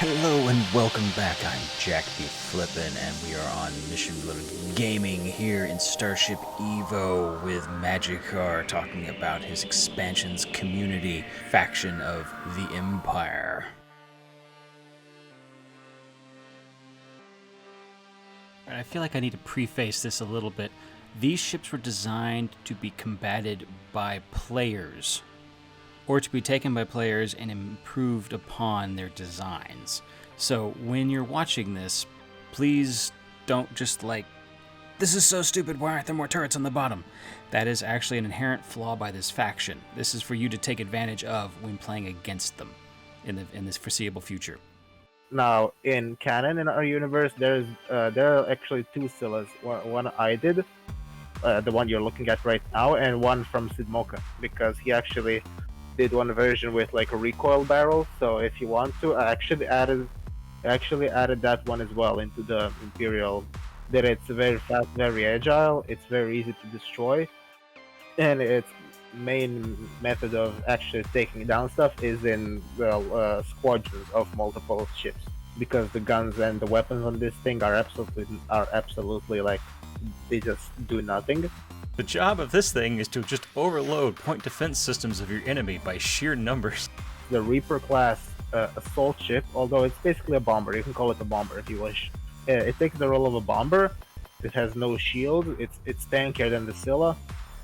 Hello and welcome back. I'm Jack B. Flippin, and we are on Mission Loaded Gaming here in Starship EVO with Matejkar talking about his expansions community faction of the Empire. I feel like I need to preface this a little bit. These ships were designed to be combated by players, or to be taken by players and improved upon their designs. So when you're watching this, please don't just this is so stupid, why aren't there more turrets on the bottom? That is actually an inherent flaw by this faction. This is for you to take advantage of when playing against them in this foreseeable future. Now, in canon in our universe, there are actually two Scyllas. One I did, the one you're looking at right now, and one from Sidmoka, because he actually did one version with like a recoil barrel. So if you want to, I actually added that one as well into the Imperial. That it's very fast, very agile. It's very easy to destroy, and its main method of actually taking down stuff is in squadrons of multiple ships, because the guns and the weapons on this thing are absolutely like they just do nothing. The job of this thing is to just overload point defense systems of your enemy by sheer numbers. The Reaper class assault ship, although it's basically a bomber, you can call it a bomber if you wish. It takes the role of a bomber. It has no shield. It's tankier than the Scylla,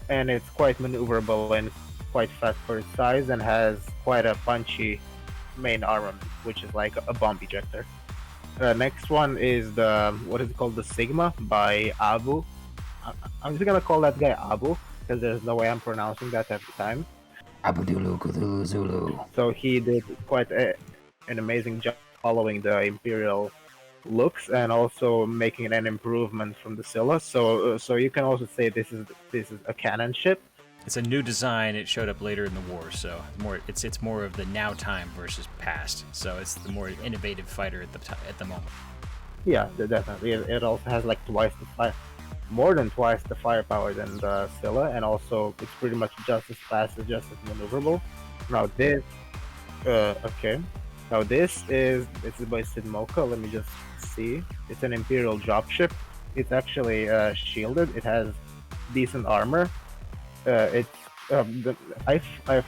and it's quite maneuverable and quite fast for its size, and has quite a punchy main armament, which is like a bomb ejector. Next one is what is it called, the Sigma by Abu. I'm just gonna call that guy Abu, because there's no way I'm pronouncing that every time. Abudulu Cthulhu Zulu. So he did quite an amazing job following the Imperial looks and also making an improvement from the Scylla. So you can also say this is a canon ship. It's a new design. It showed up later in the war, so it's more of the now time versus past. So it's the more innovative fighter at the moment. Yeah, definitely. It also has like more than twice the firepower than the Scylla, and also it's pretty much just as fast and just as maneuverable. Now this, okay. Now this is by Sidmoka. Let me just see. It's an Imperial dropship. It's actually shielded. It has decent armor. I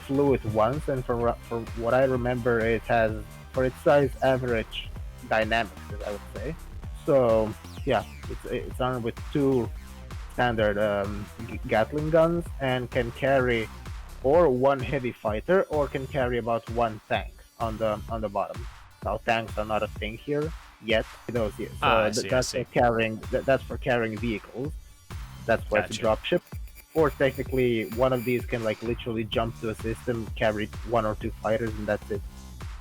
flew it once, and from what I remember, it has, for its size, average dynamics, I would say. So yeah, it's armed with two standard Gatling guns, and can carry or one heavy fighter, or can carry about one tank on the bottom. Now tanks are not a thing here yet. Those here. So that's for carrying vehicles. That's why it's a dropship. Or technically, one of these can like literally jump to a system, carry one or two fighters, and that's it.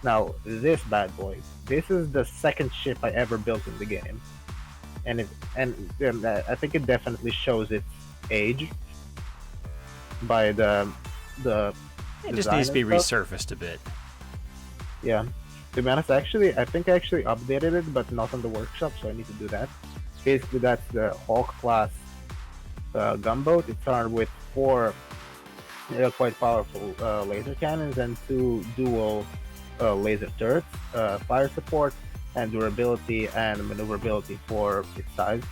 Now this bad boy, this is the second ship I ever built in the game, and I think it definitely shows its age by the. It just needs to be resurfaced a bit. Yeah, to be honest, I think I actually updated it, but not on the workshop, so I need to do that. Basically, that's the Hawk class gunboat. It's armed with four quite powerful laser cannons and two dual laser turrets, fire support, and durability and maneuverability for its size.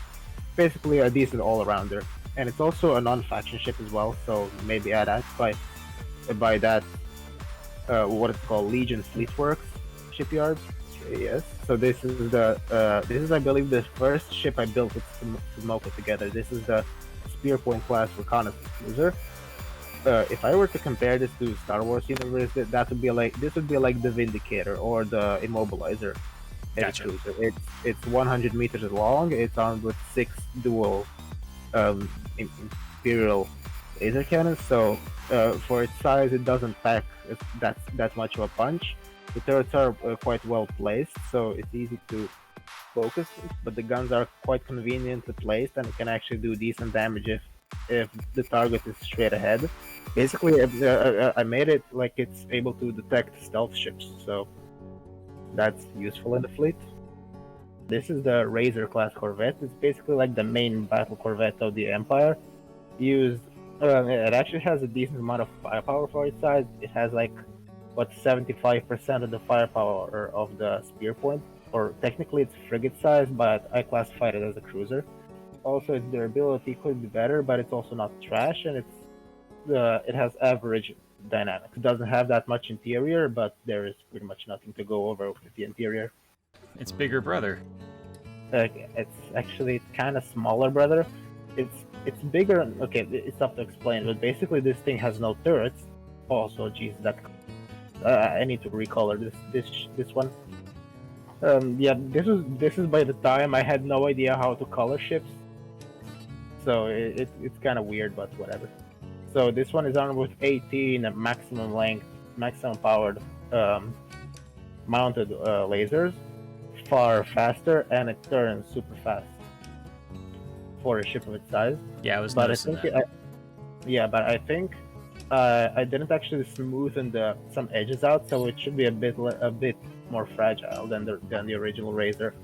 Basically, a decent all-arounder. And it's also a non-faction ship as well, so maybe add that by that what it's called, Legion Fleetworks shipyards. Yes. So this is I believe the first ship I built with Sidmoka together. This is the Spearpoint class reconnaissance cruiser. If I were to compare this to Star Wars universe, this would be like the Vindicator or the Immobilizer heavy cruiser. It's 100 meters long. It's armed with 6 dual Imperial laser cannons. So for its size, it doesn't pack that much of a punch. The turrets are quite well placed, so it's easy to focus, but the guns are quite conveniently placed, and it can actually do decent damage if the target is straight ahead. Basically, I made it like it's able to detect stealth ships, so that's useful in the fleet. This is the Razor class corvette. It's basically like the main battle corvette of the Empire. It actually has a decent amount of firepower for its size. It has like what 75% of the firepower of the spear point, or technically it's frigate size, but I classified it as a cruiser. Also, its durability could be better, but it's also not trash, and it has average dynamics. It doesn't have that much interior, but there is pretty much nothing to go over with the interior. Its bigger brother. It's actually kind of smaller, brother. It's bigger. Okay, it's tough to explain, but basically this thing has no turrets. Also, geez, that I need to recolor this one. Yeah, this is by the time I had no idea how to color ships, so it's kind of weird, but whatever. So this one is armed with 18 maximum length, maximum powered mounted lasers, far faster, and it turns super fast for a ship of its size. Yeah, I was But I noticing think that. I think I didn't actually smoothen some edges out, so it should be a bit more fragile than the original Razor.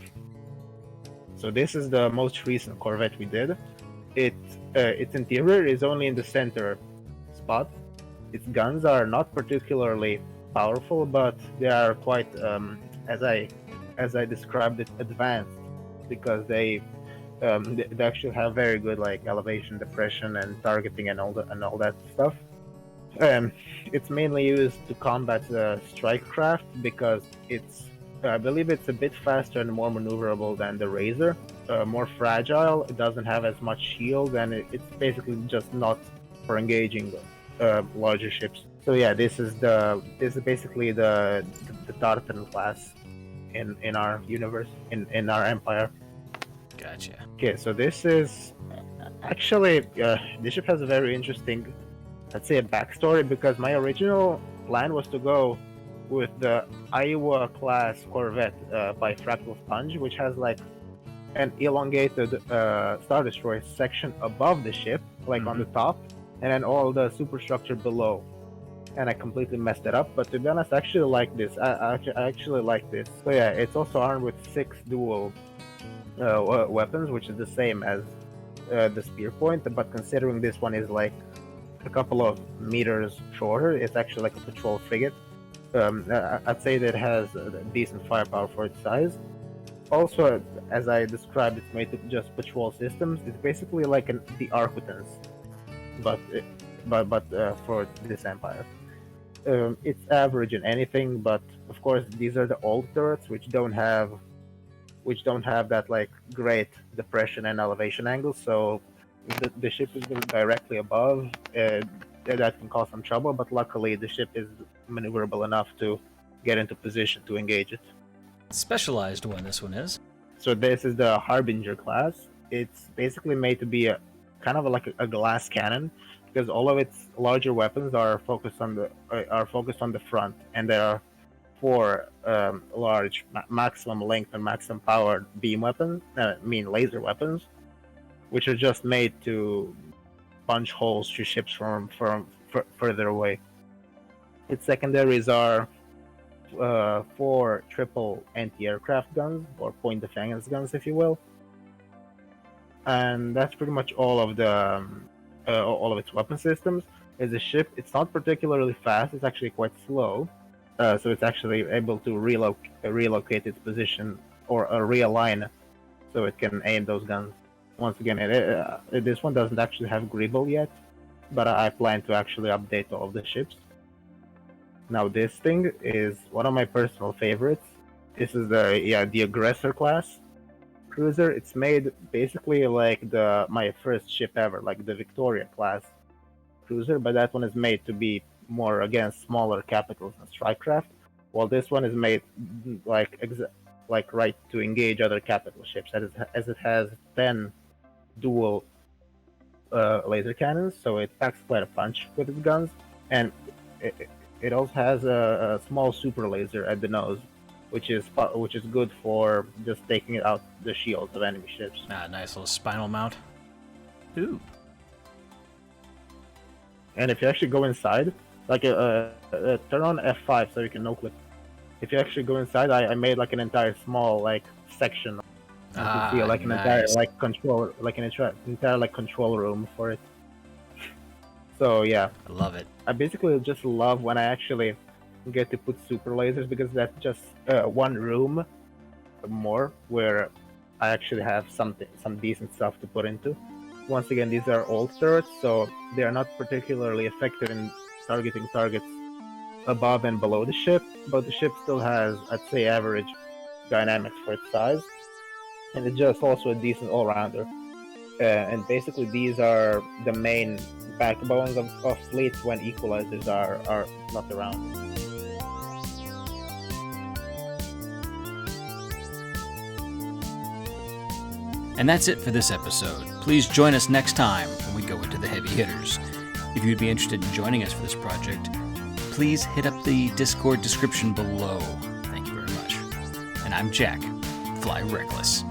So this is the most recent Corvette we did. Its interior is only in the center spot. Its guns are not particularly powerful, but they are quite, as I described it, advanced, because they actually have very good like elevation, depression, and targeting, and all that stuff. It's mainly used to combat strike craft because I believe it's a bit faster and more maneuverable than the Razor. More fragile. It doesn't have as much shield, and it's basically just not for engaging larger ships. So yeah, this is basically the Tartan class in our universe, in our empire. Gotcha. Okay, so this is actually this ship has a very interesting, let's say, a backstory, because my original plan was to go with the Iowa class Corvette by Fractal Sponge, which has like an elongated Star Destroyer section above the ship, like on the top, and then all the superstructure below. And I completely messed it up, but to be honest, I actually like this. I actually like this. So yeah, it's also armed with 6 dual weapons, which is the same as the spear point, but considering this one is like a couple of meters shorter, it's actually like a patrol frigate. I'd say that it has decent firepower for its size. Also, as I described, it's made to just patrol systems. It's basically like the Arquitans, but for this empire. It's average in anything, but of course these are the old turrets, which don't have that like great depression and elevation angles. So the ship is directly above. That can cause some trouble, but luckily the ship is maneuverable enough to get into position to engage it. Specialized one, this one is. So this is the Harbinger class. It's basically made to be a kind of like a glass cannon, because all of its larger weapons are focused on the front, and there are 4 large maximum length and maximum powered beam weapons, laser weapons, which are just made to punch holes through ships from further away. Its secondaries are 4 triple anti-aircraft guns, or point defense guns, if you will, and that's pretty much all of its weapon systems. As a ship, it's not particularly fast. It's actually quite slow, so it's actually able to relocate its position or realign, so it can aim those guns. Once again, this one doesn't actually have Gribble yet, but I plan to actually update all of the ships. Now this thing is one of my personal favorites. This is the Aggressor class cruiser. It's made basically like my first ship ever, like the Victoria class cruiser, but that one is made to be more against smaller capitals and strike craft, while this one is made like right to engage other capital ships, as it has 10 dual laser cannons, so it packs quite a punch with its guns, and it also has a small super laser at the nose, which is good for just taking out the shields of enemy ships. Nice little spinal mount. Ooh. And if you actually go inside, like turn on F5 so you can no-clip. If you actually go inside, I made like an entire small like section. You can see like an entire like control, like an entire like control room for it. So yeah, I love it. I basically just love when I actually get to put super lasers because that's just one room more where I actually have some decent stuff to put into. Once again, these are old turrets, so they are not particularly effective in targeting targets above and below the ship, but the ship still has, I'd say, average dynamics for its size, and it's just also a decent all-rounder. And basically, these are the main backbones of fleets when equalizers are not around. And that's it for this episode. Please join us next time when we go into the heavy hitters. If you'd be interested in joining us for this project, please hit up the Discord description below. Thank you very much. And I'm Jack. Fly reckless.